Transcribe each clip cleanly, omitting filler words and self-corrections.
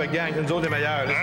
notre gang, nous autres les meilleurs. Là.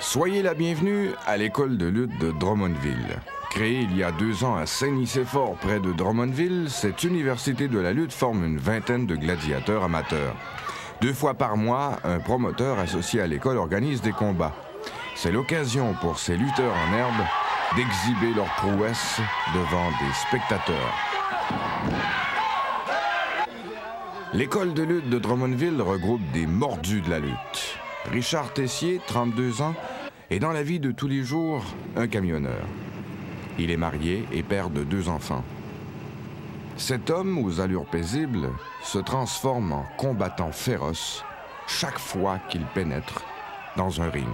Soyez la bienvenue à l'école de lutte de Drummondville. Créée il y a 2 ans à Saint-Nicéphore, près de Drummondville, cette université de la lutte forme une vingtaine de gladiateurs amateurs. 2 fois par mois, un promoteur associé à l'école organise des combats. C'est l'occasion pour ces lutteurs en herbe d'exhiber leurs prouesses devant des spectateurs. L'école de lutte de Drummondville regroupe des mordus de la lutte. Richard Tessier, 32 ans, est dans la vie de tous les jours un camionneur. Il est marié et père de 2 enfants. Cet homme aux allures paisibles se transforme en combattant féroce chaque fois qu'il pénètre dans un ring.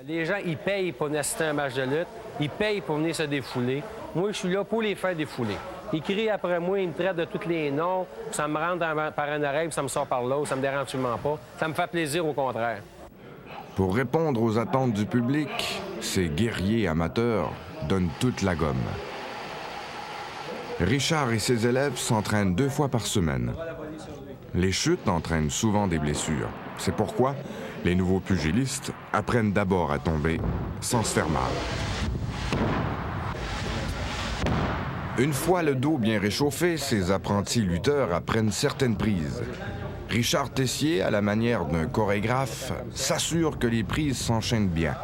Les gens, ils payent pour venir assister à un match de lutte. Ils payent pour venir se défouler. Moi, je suis là pour les faire défouler. Ils crient après moi, ils me traitent de tous les noms. Ça me rentre par une oreille, puis ça me sort par l'autre. Ça me dérange absolument pas. Ça me fait plaisir, au contraire. Pour répondre aux attentes du public, ces guerriers amateurs donnent toute la gomme. Richard et ses élèves s'entraînent 2 fois par semaine. Les chutes entraînent souvent des blessures. C'est pourquoi les nouveaux pugilistes apprennent d'abord à tomber sans se faire mal. Une fois le dos bien réchauffé, ces apprentis lutteurs apprennent certaines prises. Richard Tessier, à la manière d'un chorégraphe, s'assure que les prises s'enchaînent bien.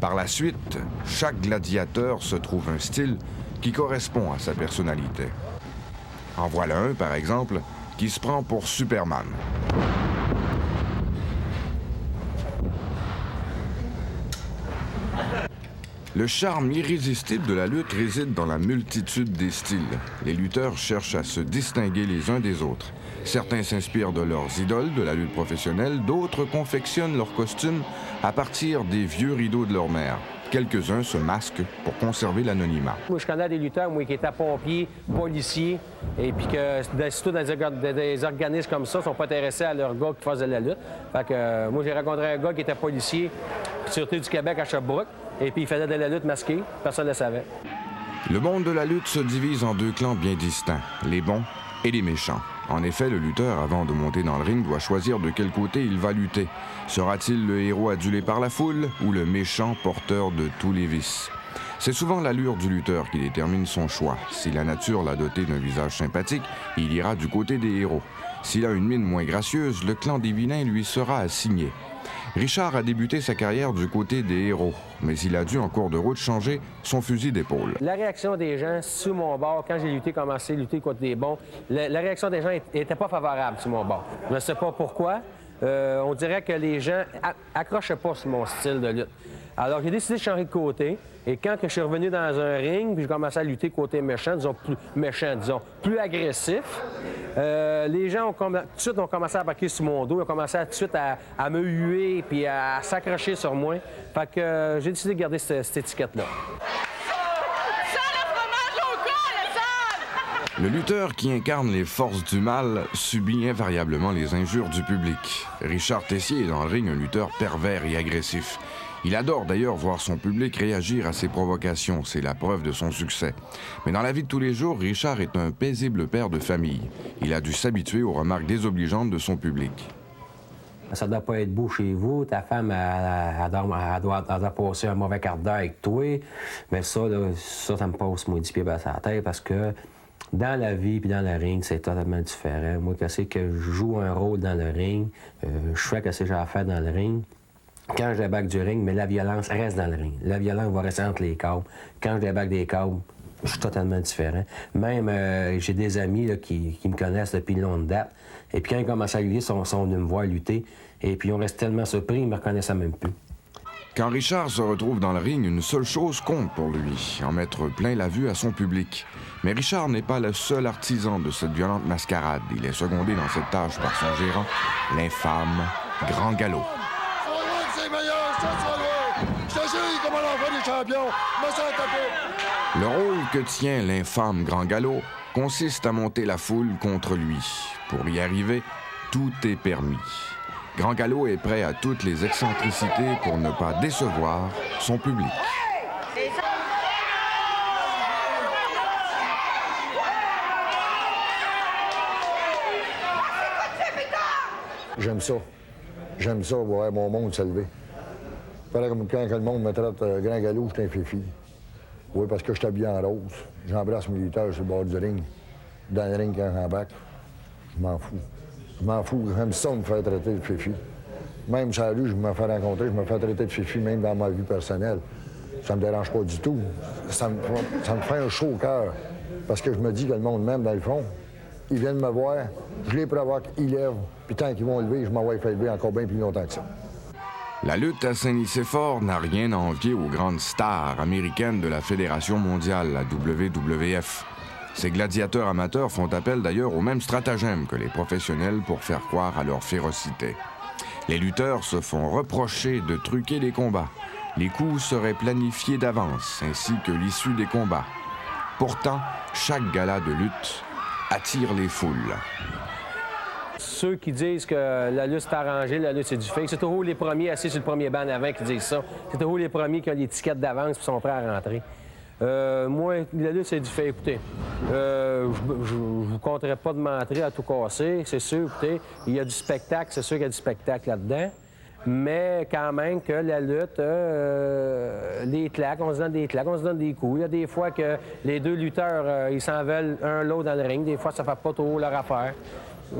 Par la suite, chaque gladiateur se trouve un style qui correspond à sa personnalité. En voilà un, par exemple, qui se prend pour Superman. Le charme irrésistible de la lutte réside dans la multitude des styles. Les lutteurs cherchent à se distinguer les uns des autres. Certains s'inspirent de leurs idoles de la lutte professionnelle, d'autres confectionnent leurs costumes à partir des vieux rideaux de leur mère. Quelques-uns se masquent pour conserver l'anonymat. Moi, je connais des lutteurs, moi, qui étaient pompiers, policiers, et puis que, surtout dans des organismes comme ça, ne sont pas intéressés à leurs gars qui faisaient de la lutte. Fait que, moi, j'ai rencontré un gars qui était policier, Sûreté du Québec à Sherbrooke, et puis il faisait de la lutte masquée, personne ne le savait. Le monde de la lutte se divise en 2 clans bien distincts, les bons et les méchants. En effet, le lutteur, avant de monter dans le ring, doit choisir de quel côté il va lutter. Sera-t-il le héros adulé par la foule ou le méchant porteur de tous les vices? C'est souvent l'allure du lutteur qui détermine son choix. Si la nature l'a doté d'un visage sympathique, il ira du côté des héros. S'il a une mine moins gracieuse, le clan des vilains lui sera assigné. Richard a débuté sa carrière du côté des héros, mais il a dû en cours de route changer son fusil d'épaule. La réaction des gens sur mon bord, quand j'ai commencé à lutter contre des bons, la réaction des gens n'était pas favorable sur mon bord. Je ne sais pas pourquoi. On dirait que les gens accrochaient pas sur mon style de lutte. Alors, j'ai décidé de changer de côté. Et quand je suis revenu dans un ring, puis j'ai commencé à lutter côté méchant, plus agressif, les gens tout de suite ont commencé à embarquer sur mon dos. Ils ont commencé tout de suite à me huer puis à s'accrocher sur moi. Fait que j'ai décidé de garder cette étiquette-là. Le lutteur qui incarne les forces du mal subit invariablement les injures du public. Richard Tessier est dans le ring un lutteur pervers et agressif. Il adore d'ailleurs voir son public réagir à ses provocations, c'est la preuve de son succès. Mais dans la vie de tous les jours, Richard est un paisible père de famille. Il a dû s'habituer aux remarques désobligeantes de son public. Ça doit pas être beau chez vous, ta femme, elle doit passer un mauvais quart d'heure avec toi. Mais ça me passe moi 10 pieds par la tête parce que dans la vie puis dans le ring, c'est totalement différent. Moi, quand c'est que je joue un rôle dans le ring, je fais ce que j'ai à faire dans le ring. Quand je débarque du ring, mais la violence reste dans le ring. La violence va rester entre les câbles. Quand je débarque des câbles, je suis totalement différent. Même, j'ai des amis là, qui me connaissent depuis longue date. Et puis quand ils commencent à lutter, ils sont venus me voir lutter. Et puis ils ont resté tellement surpris, ils me reconnaissaient même plus. Quand Richard se retrouve dans le ring, une seule chose compte pour lui, en mettre plein la vue à son public. Mais Richard n'est pas le seul artisan de cette violente mascarade. Il est secondé dans cette tâche par son gérant, l'infâme Grand Galop. Le rôle que tient l'infâme Grand Galop consiste à monter la foule contre lui. Pour y arriver, tout est permis. Grand Galop est prêt à toutes les excentricités pour ne pas décevoir son public. J'aime ça. J'aime ça, voir mon monde se lever. Pareil comme quand le monde me traite Grand Galop, je suis un fifi. Oui, parce que je suis habillé en rose. J'embrasse mes lutteurs sur le bord du ring. Dans le ring, quand j'embarque, je m'en fous. Je m'en fous. J'aime ça me faire traiter de fifi. Même sur la rue, je me fais rencontrer, je me fais traiter de fifi, même dans ma vie personnelle. Ça me dérange pas du tout. Ça me fait un chaud au cœur. Parce que je me dis que le monde même, dans le fond, ils viennent me voir, je les provoque, ils lèvent, puis tant qu'ils vont lever, je m'en vais faire lever encore bien plus longtemps que ça. La lutte à Saint-Nicéphore n'a rien à envier aux grandes stars américaines de la Fédération mondiale, la WWF. Ces gladiateurs amateurs font appel d'ailleurs au même stratagème que les professionnels pour faire croire à leur férocité. Les lutteurs se font reprocher de truquer les combats. Les coups seraient planifiés d'avance, ainsi que l'issue des combats. Pourtant, chaque gala de lutte attire les foules. Ceux qui disent que la lutte c'est arrangée, la lutte c'est du fake, c'est toujours les premiers assis sur le premier banc avant qui disent ça. C'est toujours les premiers qui ont l'étiquette d'avance et sont prêts à rentrer. Moi, la lutte c'est du fake. Écoutez, je vous compterai pas de m'entrer à tout casser, c'est sûr. Écoutez, il y a du spectacle, c'est sûr qu'il y a du spectacle là-dedans. Mais quand même que la lutte, des claques, on se donne des claques, on se donne des coups. Il y a des fois que les deux lutteurs, ils s'en veulent un l'autre dans le ring. Des fois, ça fait pas trop leur affaire.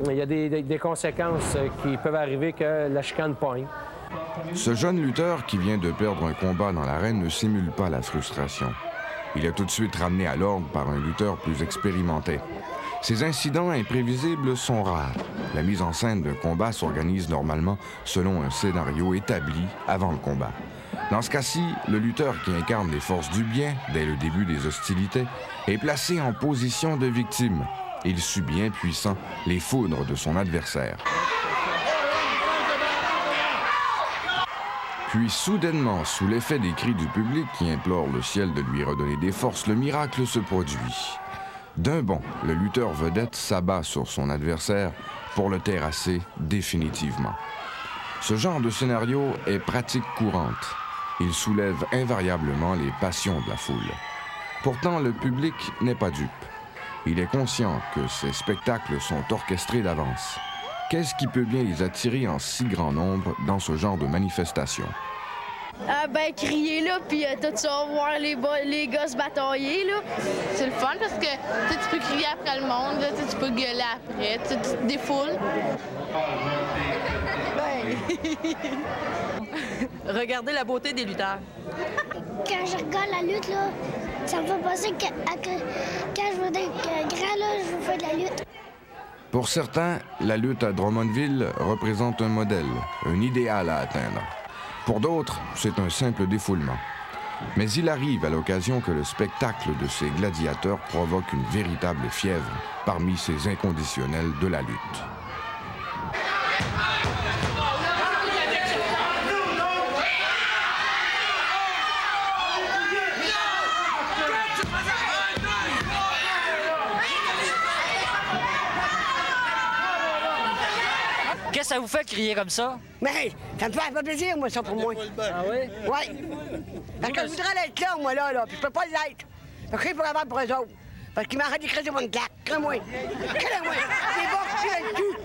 Il y a des conséquences qui peuvent arriver que la chicane pogne. Ce jeune lutteur qui vient de perdre un combat dans l'arène ne simule pas la frustration. Il est tout de suite ramené à l'ordre par un lutteur plus expérimenté. Ces incidents imprévisibles sont rares. La mise en scène d'un combat s'organise normalement selon un scénario établi avant le combat. Dans ce cas-ci, le lutteur qui incarne les forces du bien, dès le début des hostilités, est placé en position de victime. Il subit impuissant les foudres de son adversaire. Puis soudainement, sous l'effet des cris du public qui implore le ciel de lui redonner des forces, le miracle se produit. D'un bond, le lutteur vedette s'abat sur son adversaire pour le terrasser définitivement. Ce genre de scénario est pratique courante. Il soulève invariablement les passions de la foule. Pourtant, le public n'est pas dupe. Il est conscient que ces spectacles sont orchestrés d'avance. Qu'est-ce qui peut bien les attirer en si grand nombre dans ce genre de manifestation? Crier, là, puis tout ça, voir les gars se batailler, là. C'est le fun parce que tu peux crier après le monde, là, tu peux gueuler après, tu te défoules. Regardez la beauté des lutteurs. Quand je regarde la lutte, là, ça me fait penser que quand je veux être grand, là, je veux faire de la lutte. Pour certains, la lutte à Drummondville représente un modèle, un idéal à atteindre. Pour d'autres, c'est un simple défoulement. Mais il arrive à l'occasion que le spectacle de ces gladiateurs provoque une véritable fièvre parmi ces inconditionnels de la lutte. Qu'est-ce que ça vous fait crier comme ça? Mais ça me fait pas plaisir, moi, ça, pour moi. Ah oui? Oui. Parce que je voudrais l'être là, moi, là, puis je peux pas l'être. Fait que je suis pas capable pour eux autres. Parce qu'ils m'arrêtent d'écraser mon claque. Crée-moi. Crée-moi. C'est bon, je suis tout.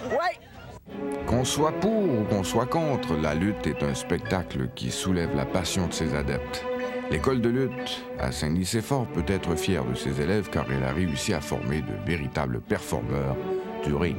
Oui. Qu'on soit pour ou qu'on soit contre, la lutte est un spectacle qui soulève la passion de ses adeptes. L'école de lutte à Saint-Nicéphore peut être fière de ses élèves car elle a réussi à former de véritables performeurs du ring.